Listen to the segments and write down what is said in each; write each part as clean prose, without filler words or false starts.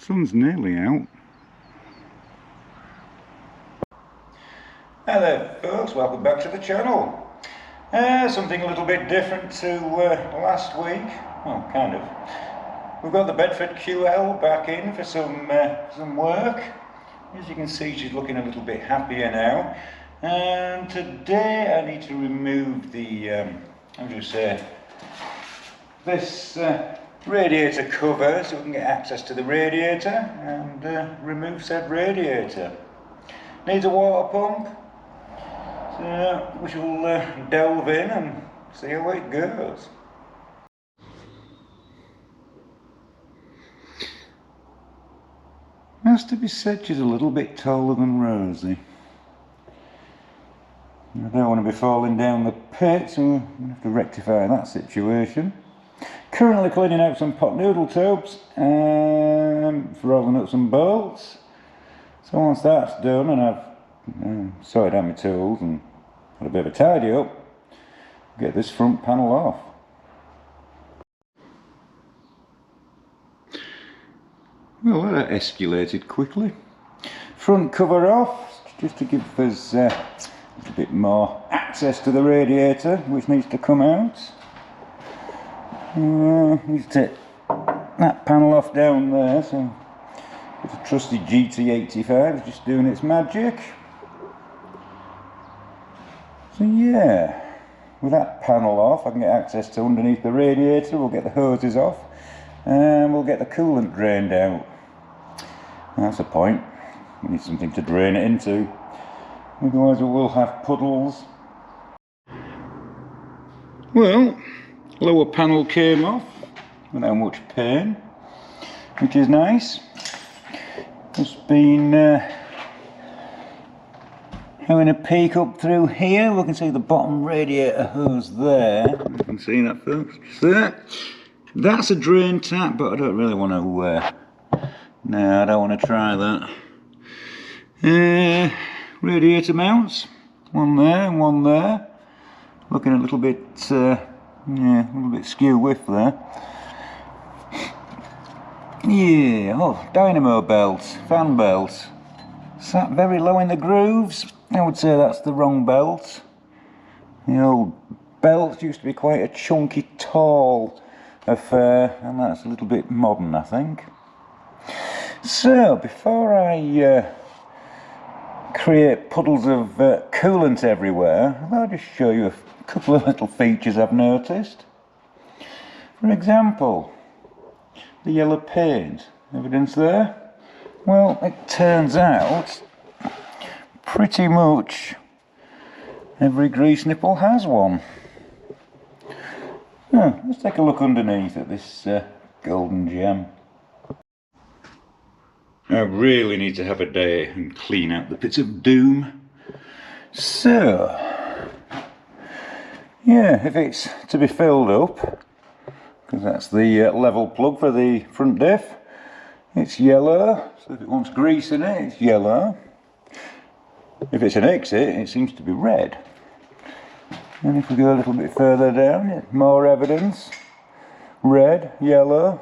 Sun's nearly out. Hi there folks, welcome back to the channel. Something a little bit different to last week. Well, kind of. We've got the Bedford QL back in for some work. As you can see, she's looking a little bit happier now. And today I need to remove the, this radiator cover so we can get access to the radiator and remove said radiator. Needs a water pump. So we shall delve in and see how it goes. Has to be said, she's a little bit taller than Rosie. I don't want to be falling down the pit, so I'm going to have to rectify that situation. Currently cleaning out some pot noodle tubes and rolling up some bolts. So once that's done and I've sorted out my tools and had a bit of a tidy up, get this front panel off. Well, that escalated quickly. Front cover off, just to give us a little bit more access to the radiator, which needs to come out. Need to take that panel off down there, so the trusty GT85 is just doing its magic. So yeah, with that panel off I can get access to underneath the radiator, we'll get the hoses off and we'll get the coolant drained out. That's the point, we need something to drain it into, otherwise we will have puddles. Well, lower panel came off without much pain, which is nice. Just been having a peek up through here. We can see the bottom radiator hose there. You can see that, folks, just there. That's a drain tap, but I don't really want to no, I don't want to try that. Radiator mounts, one there and one there. Looking a little bit yeah, a little bit skew width there. Yeah, oh, dynamo belts, fan belts. Sat very low in the grooves. I would say that's the wrong belt. The old belts used to be quite a chunky, tall affair, and that's a little bit modern, I think. So, before I create puddles of coolant everywhere, I'll just show you a couple of little features I've noticed. For example, the yellow paint. Evidence there? Well, it turns out pretty much every grease nipple has one. Let's take a look underneath at this golden gem. I really need to have a day and clean out the pits of doom. So, yeah, if it's to be filled up, because that's the level plug for the front diff, it's yellow. So if it wants grease in it, it's yellow. If it's an exit, it seems to be red. And if we go a little bit further down, more evidence. Red, yellow,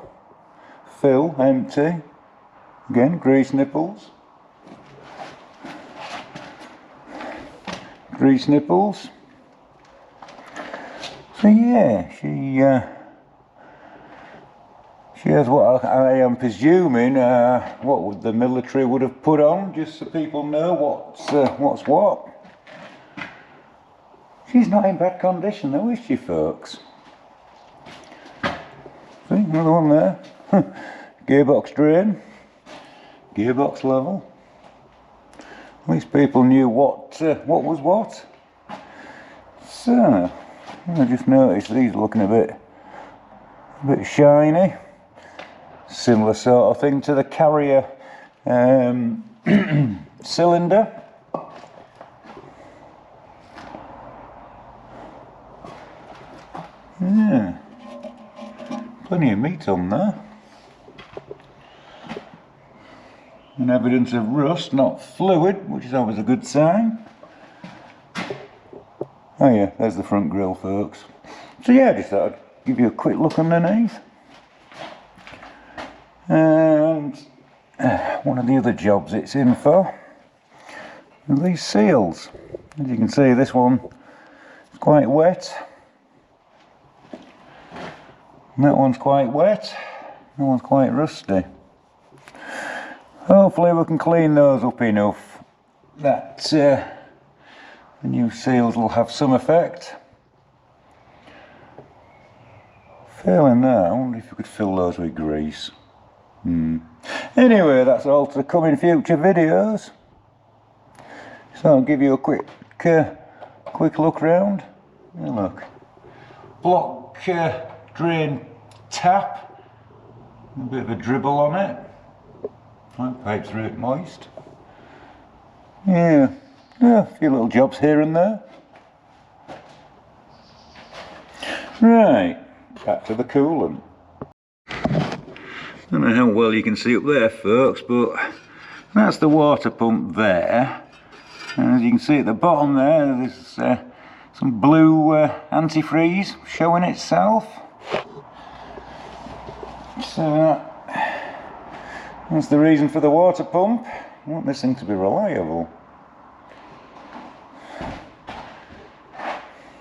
fill, empty. Again, grease nipples. Grease nipples. So yeah, she has what I am presuming what the military would have put on, just so people know what's what. She's not in bad condition though, is she, folks? See, another one there. Gearbox drain. Gearbox level. At least people knew what was what. So, I just noticed these are looking a bit shiny. Similar sort of thing to the carrier cylinder. Yeah, plenty of meat on there. And evidence of rust, not fluid, which is always a good sign. Oh yeah, there's the front grille, folks. So yeah, I just thought I'd give you a quick look underneath. And one of the other jobs it's in for. And these seals. As you can see, this one is quite wet. And that one's quite wet. That one's quite rusty. Hopefully we can clean those up enough that the new seals will have some effect. Failing that, I wonder if we could fill those with grease. Anyway, that's all to come in future videos. So I'll give you a quick look round. Yeah, look, block drain tap, a bit of a dribble on it. That pipe through it moist. Yeah, a few little jobs here and there. Right, back to the coolant. Don't know how well you can see up there, folks, but that's the water pump there. And as you can see at the bottom there, there's some blue antifreeze showing itself. So that's the reason for the water pump. I want this thing to be reliable.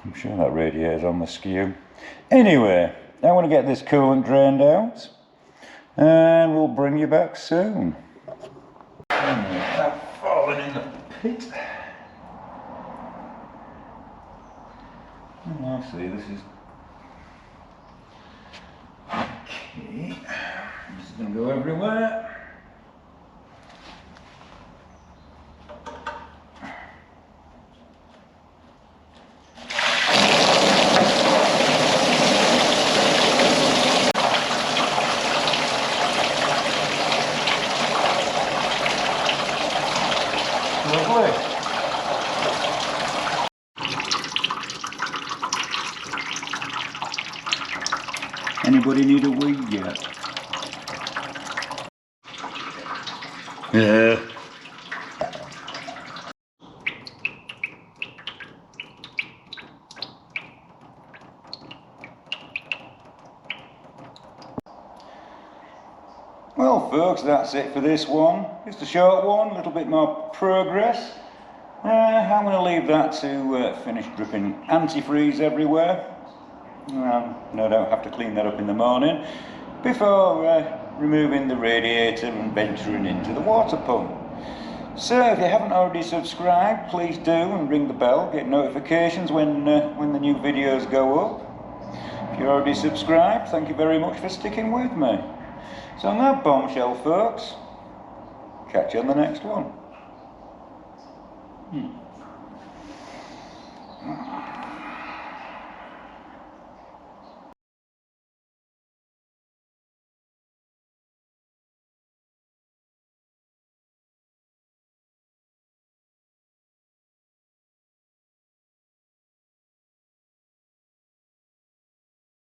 I'm sure that radiator's on the skew. Anyway, I want to get this coolant drained out, and we'll bring you back soon. I've fallen in the pit. I see, this is... Okay, this is going to go everywhere. Lovely. Anybody need a wee yet? Yeah. Well folks, that's it for this one. Just a short one, a little bit more progress. I'm going to leave that to finish dripping antifreeze everywhere. No doubt have to clean that up in the morning before removing the radiator and venturing into the water pump. So if you haven't already subscribed, please do, and ring the bell, get notifications when the new videos go up. If you're already subscribed, thank you very much for sticking with me. So on that bombshell folks, catch you on the next one.